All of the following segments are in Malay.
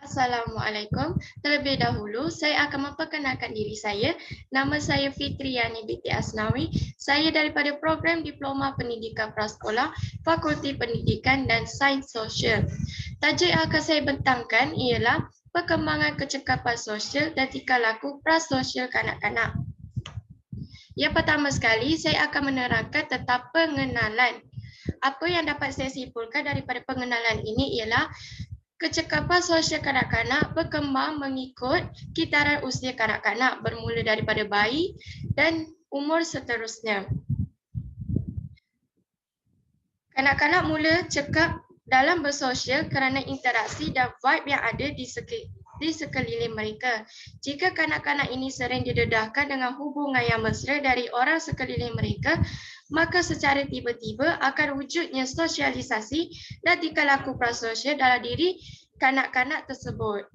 Assalamualaikum. Terlebih dahulu, saya akan memperkenalkan diri saya. Nama saya Fitriani binti Asnawi. Saya daripada program Diploma Pendidikan Prasekolah, Fakulti Pendidikan dan Sains Sosial. Tajuk yang akan saya bentangkan ialah perkembangan kecekapan sosial dan tingkah laku prasosial kanak-kanak. Yang pertama sekali, saya akan menerangkan tentang pengenalan. Apa yang dapat saya simpulkan daripada pengenalan ini ialah kecekapan sosial kanak-kanak berkembang mengikut kitaran usia kanak-kanak bermula daripada bayi dan umur seterusnya. Kanak-kanak mula cekap dalam bersosial kerana interaksi dan vibe yang ada di sekeliling mereka. Jika kanak-kanak ini sering didedahkan dengan hubungan yang mesra dari orang sekeliling mereka, maka secara tiba-tiba akan wujudnya sosialisasi dan tingkah laku prasosial dalam diri kanak-kanak tersebut.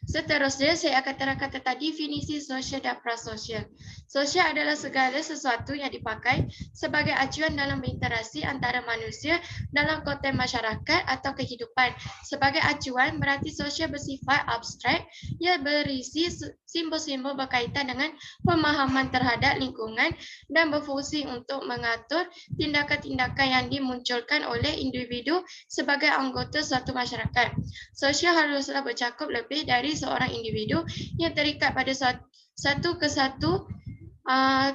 Seterusnya, saya akan terangkan tentang definisi sosial dan prasosial. Sosial adalah segala sesuatu yang dipakai sebagai acuan dalam berinteraksi antara manusia dalam konteks masyarakat atau kehidupan. Sebagai acuan, berarti sosial bersifat abstrak yang berisi simbol-simbol berkaitan dengan pemahaman terhadap lingkungan dan berfungsi untuk mengatur tindakan-tindakan yang dimunculkan oleh individu sebagai anggota suatu masyarakat. Sosial haruslah bercakup lebih dari seorang individu yang terikat pada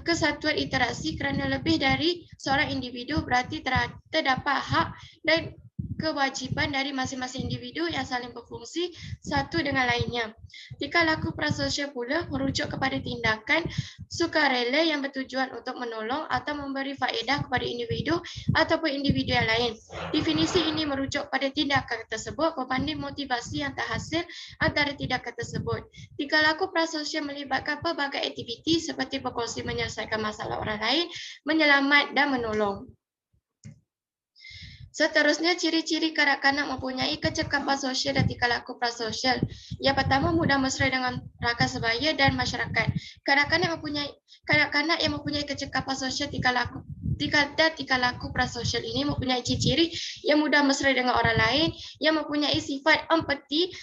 kesatuan interaksi kerana lebih dari seorang individu berarti terdapat hak dan kewajipan dari masing-masing individu yang saling berfungsi satu dengan lainnya. Tingkah laku prasosial pula merujuk kepada tindakan sukarela yang bertujuan untuk menolong atau memberi faedah kepada individu ataupun individu yang lain. Definisi ini merujuk pada tindakan tersebut berbanding motivasi yang terhasil antara tindakan tersebut. Tingkah laku prasosial melibatkan pelbagai aktiviti seperti berkongsi menyelesaikan masalah orang lain, menyelamat dan menolong. Seterusnya, ciri-ciri kanak-kanak mempunyai kecekapan sosial dan tingkah laku prasosial. Yang pertama, mudah mesra dengan rakan sebaya dan masyarakat. Kanak-kanak yang mempunyai kecekapan sosial tingkah laku prasosial ini mempunyai ciri-ciri yang mudah mesra dengan orang lain, yang mempunyai sifat empati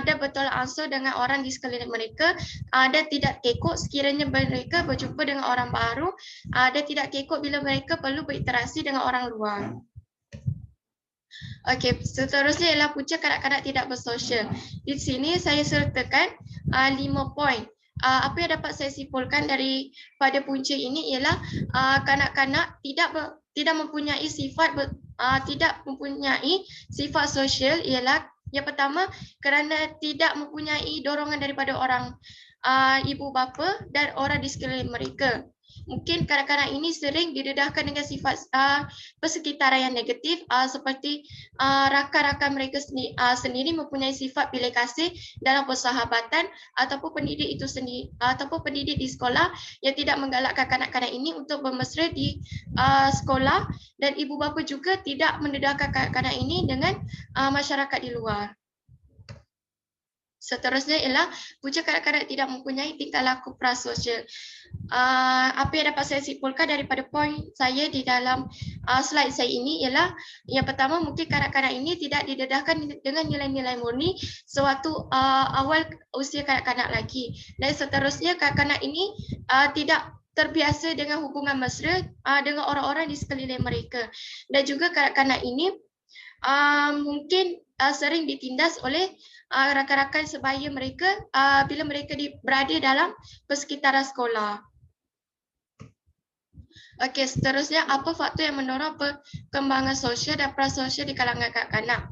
dan bertolak ansur dengan orang di sekeliling mereka, dan tidak kekok sekiranya mereka berjumpa dengan orang baru, dan tidak kekok bila mereka perlu berinteraksi dengan orang luar. Okey, seterusnya ialah punca kanak-kanak tidak bersosial. Di sini saya sertakan 5 poin. Apa yang dapat saya simpulkan daripada punca ini ialah kanak-kanak tidak mempunyai sifat sosial ialah yang pertama kerana tidak mempunyai dorongan daripada orang ibu bapa dan orang di sekeliling mereka. Mungkin kanak-kanak ini sering didedahkan dengan sifat persekitaran yang negatif seperti rakan-rakan mereka sendiri mempunyai sifat pilih kasih dalam persahabatan ataupun pendidik itu sendiri ataupun pendidik di sekolah yang tidak menggalakkan kanak-kanak ini untuk bermesra di sekolah, dan ibu bapa juga tidak mendedahkan kanak-kanak ini dengan masyarakat di luar. Seterusnya ialah punca kanak-kanak tidak mempunyai tingkah laku prasosial. Apa yang dapat saya simpulkan daripada poin saya di dalam slide saya ini ialah yang pertama, mungkin kanak-kanak ini tidak didedahkan dengan nilai-nilai murni sewaktu awal usia kanak-kanak lagi. Dan seterusnya, kanak-kanak ini tidak terbiasa dengan hubungan mesra dengan orang-orang di sekeliling mereka. Dan juga kanak-kanak ini mungkin sering ditindas oleh rakan-rakan sebaya mereka bila mereka berada dalam persekitaran sekolah. Okey, seterusnya, apa faktor yang mendorong perkembangan sosial dan prasosial di kalangan kanak-kanak?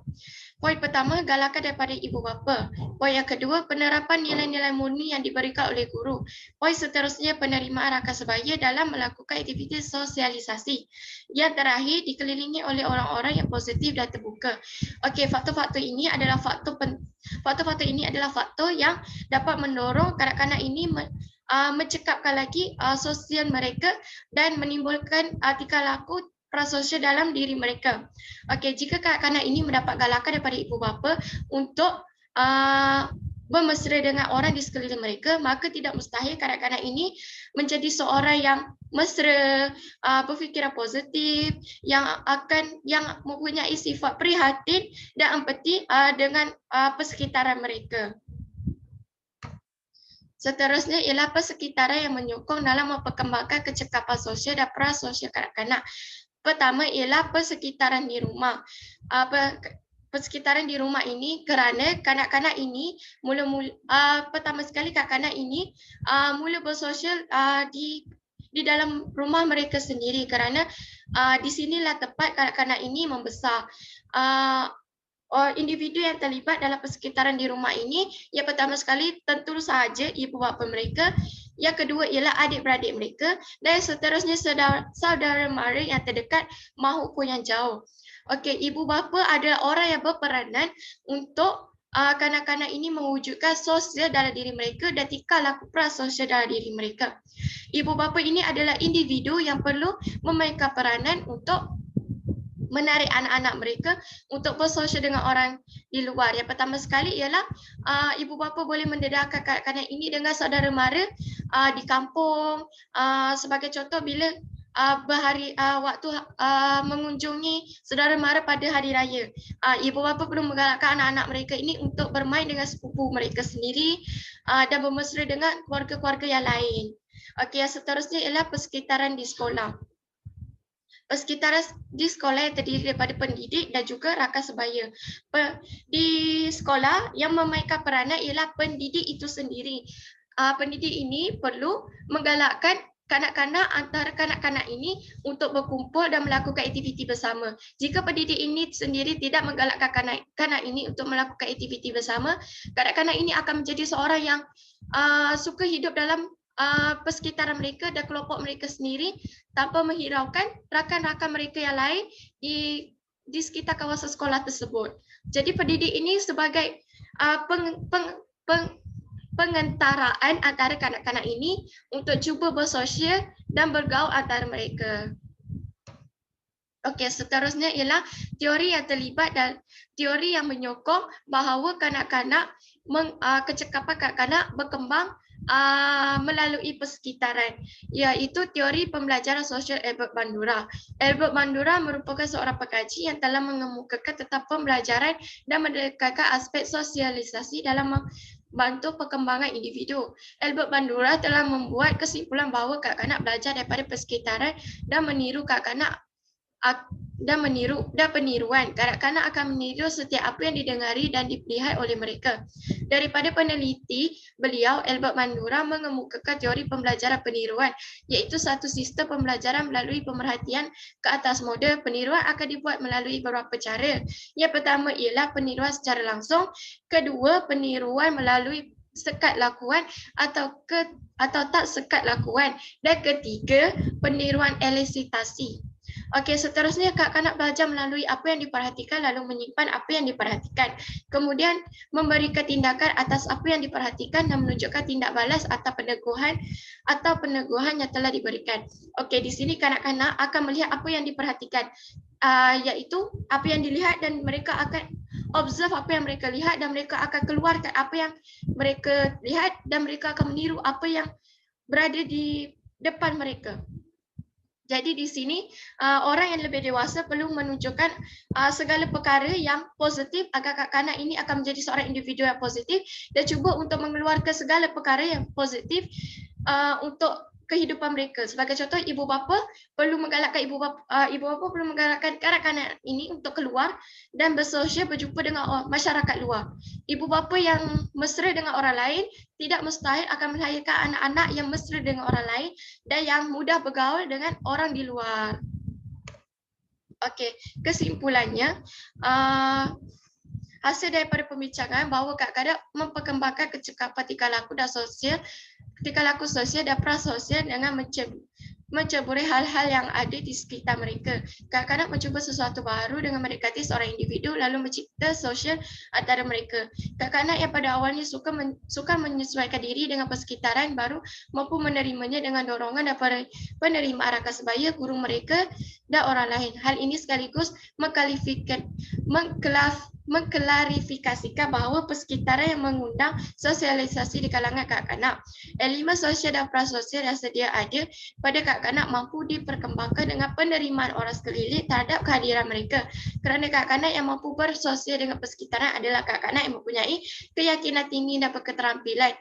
Poin pertama, galakan daripada ibu bapa. Poin yang kedua, penerapan nilai-nilai murni yang diberikan oleh guru. Poin seterusnya, penerimaan rakan sebaya dalam melakukan aktiviti sosialisasi. Yang terakhir, dikelilingi oleh orang-orang yang positif dan terbuka. Okey, faktor-faktor ini adalah faktor yang dapat mendorong kanak-kanak ini mencekapkan lagi sosial mereka dan menimbulkan tingkah laku prasosial dalam diri mereka. Okey, jika kanak-kanak ini mendapat galakan daripada ibu bapa untuk bermesra dengan orang di sekeliling mereka, maka tidak mustahil kanak-kanak ini menjadi seorang yang mesra, berfikiran positif, yang mempunyai sifat prihatin dan empati dengan persekitaran mereka. Seterusnya ialah persekitaran yang menyokong dalam memperkembangkan kecekapan sosial dan prasosial kanak-kanak. Pertama ialah persekitaran di rumah. Persekitaran di rumah ini kerana kanak-kanak ini pertama sekali kanak-kanak ini mula bersosial di dalam rumah mereka sendiri, kerana di sinilah tempat kanak-kanak ini membesar. Individu yang terlibat dalam persekitaran di rumah ini, yang pertama sekali tentu sahaja ibu bapa mereka, yang kedua ialah adik-beradik mereka, dan seterusnya saudara mara yang terdekat maupun yang jauh. Okey, ibu bapa adalah orang yang berperanan untuk kanak-kanak ini mewujudkan sosial dalam diri mereka dan tingkah laku prasosial dalam diri mereka. Ibu bapa ini adalah individu yang perlu memainkan peranan untuk menarik anak-anak mereka untuk bersosial dengan orang di luar. Yang pertama sekali ialah ibu bapa boleh mendedahkan kanak-kanak ini dengan saudara mara di kampung. Sebagai contoh, bila waktu mengunjungi saudara mara pada hari raya, ibu bapa perlu menggalakkan anak-anak mereka ini untuk bermain dengan sepupu mereka sendiri dan bermesra dengan keluarga-keluarga yang lain. Okey, yang seterusnya ialah persekitaran di sekolah. Persekitaran di sekolah yang terdiri daripada pendidik dan juga rakan sebaya. Di sekolah yang memainkan peranan ialah pendidik itu sendiri. Pendidik ini perlu menggalakkan kanak-kanak antara kanak-kanak ini untuk berkumpul dan melakukan aktiviti bersama. Jika pendidik ini sendiri tidak menggalakkan kanak-kanak ini untuk melakukan aktiviti bersama, kanak-kanak ini akan menjadi seorang yang suka hidup dalam persekitaran mereka dan kelompok mereka sendiri tanpa menghiraukan rakan-rakan mereka yang lain di sekitar kawasan sekolah tersebut. Jadi pendidik ini sebagai pengentaraan antara kanak-kanak ini untuk cuba bersosial dan bergaul antara mereka. Okey, seterusnya ialah teori yang terlibat dan teori yang menyokong bahawa kecekapan kanak-kanak berkembang melalui persekitaran, iaitu teori pembelajaran sosial Albert Bandura. Albert Bandura merupakan seorang pengkaji yang telah mengemukakan tentang pembelajaran dan mendekatkan aspek sosialisasi dalam membantu perkembangan individu. Albert Bandura telah membuat kesimpulan bahawa kanak-kanak belajar daripada persekitaran dan meniru kanak-kanak dan peniruan. Kanak-kanak akan meniru setiap apa yang didengari dan dilihat oleh mereka. Daripada peneliti beliau, Albert Bandura mengemukakan teori pembelajaran peniruan, iaitu satu sistem pembelajaran melalui pemerhatian ke atas model. Peniruan akan dibuat melalui beberapa cara. Yang pertama ialah peniruan secara langsung, kedua peniruan melalui sekat lakuan atau tak sekat lakuan, dan ketiga peniruan elisitasi. Okey, seterusnya kanak-kanak belajar melalui apa yang diperhatikan lalu menyimpan apa yang diperhatikan. Kemudian memberikan tindakan atas apa yang diperhatikan dan menunjukkan tindak balas atau peneguhan yang telah diberikan. Okey, di sini kanak-kanak akan melihat apa yang diperhatikan, iaitu apa yang dilihat, dan mereka akan observe apa yang mereka lihat dan mereka akan keluarkan apa yang mereka lihat dan mereka akan meniru apa yang berada di depan mereka. Jadi di sini orang yang lebih dewasa perlu menunjukkan segala perkara yang positif agar kanak-kanak ini akan menjadi seorang individu yang positif dan cuba untuk mengeluarkan segala perkara yang positif untuk kehidupan mereka. Sebagai contoh, ibu bapa perlu menggalakkan kanak-kanak ini untuk keluar dan bersosial, berjumpa dengan masyarakat luar. Ibu bapa yang mesra dengan orang lain tidak mustahil akan melahirkan anak-anak yang mesra dengan orang lain dan yang mudah bergaul dengan orang di luar. Okey, kesimpulannya, hasil daripada pembincangan bahawa kadang-kadang memperkembangkan kecekapan tingkah laku sosial dan prasosial dengan menceburi hal-hal yang ada di sekitar mereka. Kadang-kadang mencuba sesuatu baru dengan mendekati seorang individu lalu mencipta sosial antara mereka. Kadang-kadang yang pada awalnya suka menyesuaikan diri dengan persekitaran baru mampu menerimanya dengan dorongan daripada penerimaan rakan sebaya, guru mereka dan orang lain. Hal ini sekaligus mengklarifikasikan bahawa persekitaran yang mengundang sosialisasi di kalangan kanak-kanak. Elemen sosial dan prasosial yang sedia ada pada kanak-kanak mampu diperkembangkan dengan penerimaan orang sekeliling terhadap kehadiran mereka. Kerana kanak-kanak yang mampu bersosial dengan persekitaran adalah kanak-kanak yang mempunyai keyakinan tinggi dan keterampilan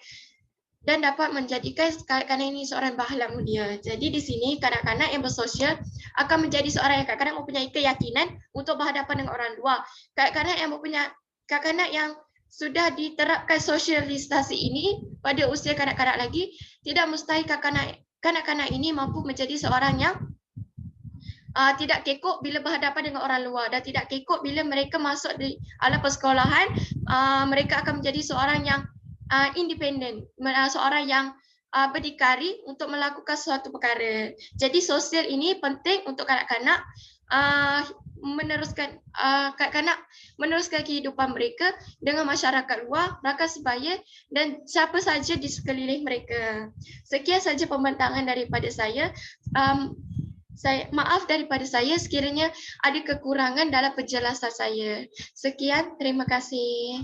dan dapat menjadikan kanak-kanak ini seorang bahala mulia. Jadi di sini kanak-kanak yang bersosial akan menjadi seorang yang kadang-kadang mempunyai keyakinan untuk berhadapan dengan orang luar. Kanak-kanak yang sudah diterapkan sosialisasi ini pada usia kanak-kanak lagi, tidak mustahil kanak-kanak ini mampu menjadi seorang yang tidak kekok bila berhadapan dengan orang luar dan tidak kekok bila mereka masuk di alam persekolahan, mereka akan menjadi seorang yang independen, seorang yang berdikari untuk melakukan suatu perkara. Jadi sosial ini penting untuk kanak-kanak meneruskan kehidupan mereka dengan masyarakat luar, rakan sebaya dan siapa saja di sekeliling mereka. Sekian saja pembentangan daripada saya. Maaf daripada saya sekiranya ada kekurangan dalam penjelasan saya. Sekian, terima kasih.